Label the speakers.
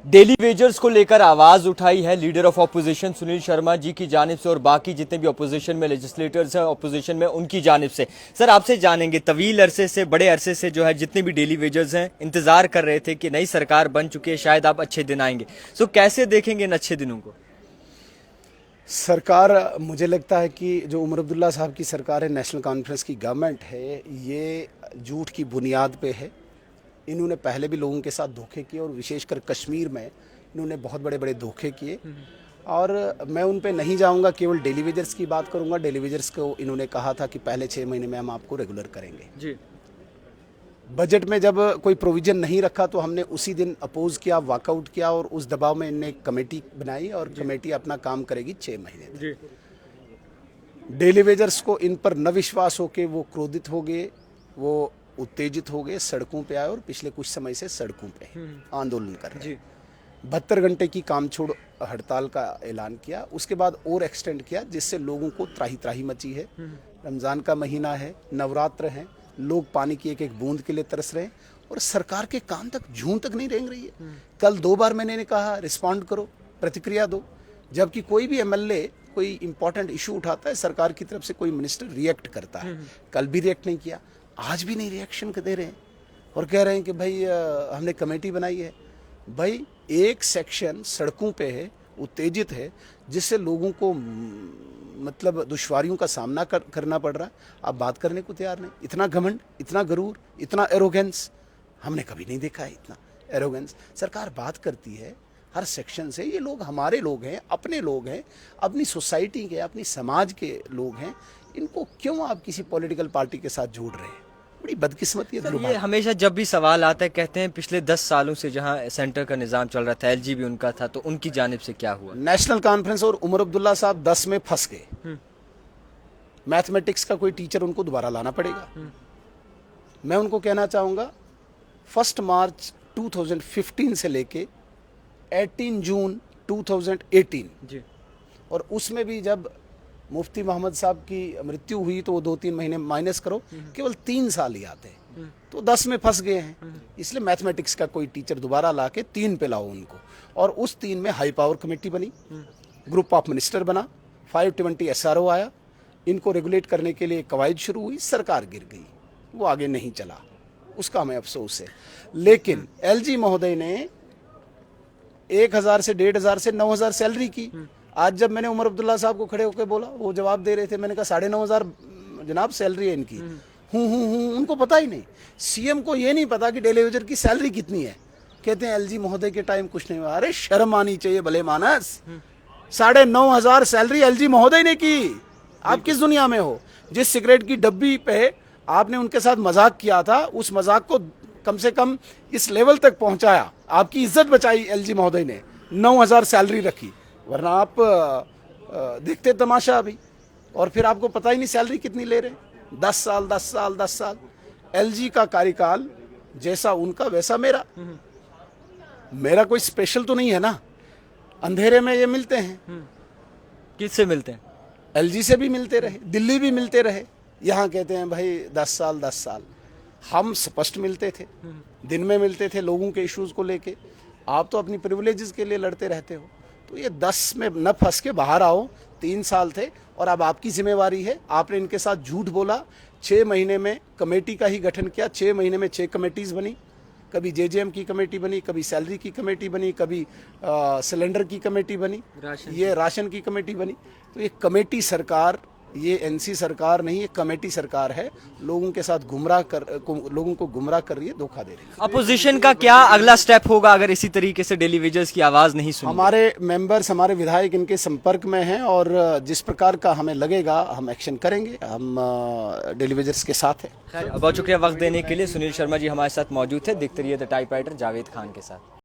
Speaker 1: Daily wagers को लेकर आवाज उठाई है leader of opposition Sunil Sharma ji की जानिब से और बाकी जितने भी ऑपोजिशन में लेजिस्लेटर्स हैं ऑपोजिशन में उनकी जानिब से। सर, आपसे जानेंगे, तवील अरसे से, बड़े अरसे से जो है जितने भी डेली वेजर्स हैं इंतजार कर रहे थे कि नई सरकार बन चुकी है, शायद आप अच्छे दिन आएंगे। सो कैसे देखेंगे इन अच्छे दिनों को?
Speaker 2: सरकार, मुझे लगता है कि जो उमर अब्दुल्ला साहब की सरकार है, नेशनल कॉन्फ्रेंस की गवर्नमेंट है, ये झूठ की बुनियाद पे है। इन्होंने पहले भी लोगों के साथ धोखे किए और विशेषकर कश्मीर में इन्होंने बहुत बड़े बड़े धोखे किए। और मैं उन पे नहीं जाऊंगा, केवल डेली वेजर्स की बात करूंगा। डेली वेजर्स को इन्होंने कहा था कि पहले 6 महीने में हम आपको रेगुलर करेंगे
Speaker 1: जी।
Speaker 2: बजट में जब कोई प्रोविजन नहीं रखा तो हमने उसी दिन अपोज किया, वॉकआउट किया और उस दबाव में इनने कमेटी बनाई और कमेटी अपना काम करेगी 6 महीने
Speaker 1: जी।
Speaker 2: डेली वेजर्स को इन पर न विश्वास हो के वो क्रोधित हो गए, वो उत्तेजित हो गए, सड़कों पे आए और पिछले कुछ समय से सड़कों पे आंदोलन कर रहे हैं। 72 घंटे की काम छोड़ हड़ताल का ऐलान किया, उसके बाद और एक्सटेंड किया, जिससे लोगों को त्राही त्राही मची है। रमज़ान का महीना है, नवरात्र हैं, लोग पानी की एक एक बूंद के लिए तरस रहे हैं और सरकार के कान तक जूं तक नहीं रेंग रही है। कल 2 बार मैंने कहा रिस्पॉन्ड करो, प्रतिक्रिया दो, जबकि कोई भी एमएलए कोई इंपॉर्टेंट इशू उठाता है, सरकार की तरफ से कोई मिनिस्टर रिएक्ट करता है। कल भी रिएक्ट नहीं किया, आज भी नहीं रिएक्शन दे रहे हैं और कह रहे हैं कि भाई हमने कमेटी बनाई है। भाई एक सेक्शन सड़कों पे है, उत्तेजित है, जिससे लोगों को मतलब दुश्वारियों का सामना करना पड़ रहा है। आप बात करने को तैयार नहीं। इतना घमंड, इतना गरूर, इतना एरोगेंस हमने कभी नहीं देखा है। इतना एरोगेंस सरकार बात करती है हर सेक्शन से। ये लोग हमारे लोग हैं, अपने लोग हैं, अपनी सोसाइटी के, अपनी समाज के लोग हैं। इनको क्यों आप किसी पॉलिटिकल पार्टी के साथ जोड़ रहे हैं? बड़ी बदकिस्मती है।
Speaker 1: ये हमेशा जब भी सवाल आता है कहते हैं पिछले 10 सालों से जहां सेंटर का निजाम चल रहा था, एलजी भी उनका था, तो उनकी जानिब से क्या हुआ?
Speaker 2: नेशनल कॉन्फ्रेंस और उमर अब्दुल्ला साहब 10 में फंस गए। मैथमेटिक्स का कोई टीचर उनको दोबारा लाना पड़ेगा। मैं उनको कहना चाहूँगा 1 मार्च 2015 से लेके 18 जून 2018
Speaker 1: जी।
Speaker 2: और उसमें भी जब मुफ्ती मोहम्मद साहब की मृत्यु हुई तो वो 2-3 महीने माइनस करो, केवल 3 साल ही आते हैं, तो 10 में फंस गए हैं। इसलिए मैथमेटिक्स का कोई टीचर दोबारा ला के 3 पे लाओ उनको। और उस 3 में हाई पावर कमेटी बनी, ग्रुप ऑफ मिनिस्टर बना, 520 SRO आया, इनको रेगुलेट करने के लिए कवायद शुरू हुई, सरकार गिर गई, वो आगे नहीं चला, उसका हमें अफसोस है। लेकिन एलजी महोदय ने 1000 से 1500 से 9000 सैलरी की। आज जब मैंने उमर अब्दुल्ला साहब को खड़े होकर बोला, वो जवाब दे रहे थे, मैंने कहा 9500 जनाब सैलरी है इनकी। उनको पता ही नहीं। सीएम को ये नहीं पता कि डेली वेजर की सैलरी कितनी है। कहते हैं एलजी महोदय के टाइम कुछ नहीं हुआ। अरे शर्म आनी चाहिए भले मानस। 9500 सैलरी एलजी महोदय ने की। आप किस दुनिया में हो? जिस सिगरेट की डब्बी पे आपने उनके साथ मजाक किया था, उस मजाक को कम से कम इस लेवल तक पहुंचाया, आपकी इज्जत बचाई एलजी महोदय ने, 9000 सैलरी रखी। वरना आप देखते तमाशा अभी, और फिर आपको पता ही नहीं सैलरी कितनी ले रहे हैं। 10 साल 10 साल 10 साल एलजी का कार्यकाल, जैसा उनका वैसा मेरा कोई स्पेशल तो नहीं है ना। अंधेरे में ये मिलते हैं।
Speaker 1: किससे मिलते हैं?
Speaker 2: एलजी से भी मिलते रहे, दिल्ली भी मिलते रहे। यहाँ कहते हैं भाई 10 साल 10 साल। हम स्पष्ट मिलते थे, दिन में मिलते थे लोगों के इश्यूज को लेके। आप तो अपनी प्रिविलेजेस के लिए लड़ते रहते हो। तो ये 10 में न फंस के बाहर आओ। 3 साल थे और अब आपकी जिम्मेवारी है। आपने इनके साथ झूठ बोला। 6 महीने में कमेटी का ही गठन किया। 6 महीने में 6 कमेटीज बनी। कभी जेजेएम की कमेटी बनी, कभी सैलरी की कमेटी बनी, कभी सिलेंडर की कमेटी बनी, ये राशन की कमेटी बनी। तो ये कमेटी सरकार, ये एनसी सरकार नहीं, ये कमेटी सरकार है। लोगों के साथ लोगों को गुमराह कर रही है, धोखा दे रही है।
Speaker 1: अपोजिशन का क्या अगला स्टेप होगा अगर इसी तरीके से डेली वेजर्स की आवाज नहीं सुनी?
Speaker 2: हमारे मेंबर्स, हमारे विधायक इनके संपर्क में हैं और जिस प्रकार का हमें लगेगा हम एक्शन करेंगे। हम डेली वेजर्स के साथ हैं।
Speaker 1: बहुत शुक्रिया वक्त देने के लिए। सुनील शर्मा जी हमारे साथ मौजूद थे। देखते रहिए द टाइपराइटर जावेद खान के साथ।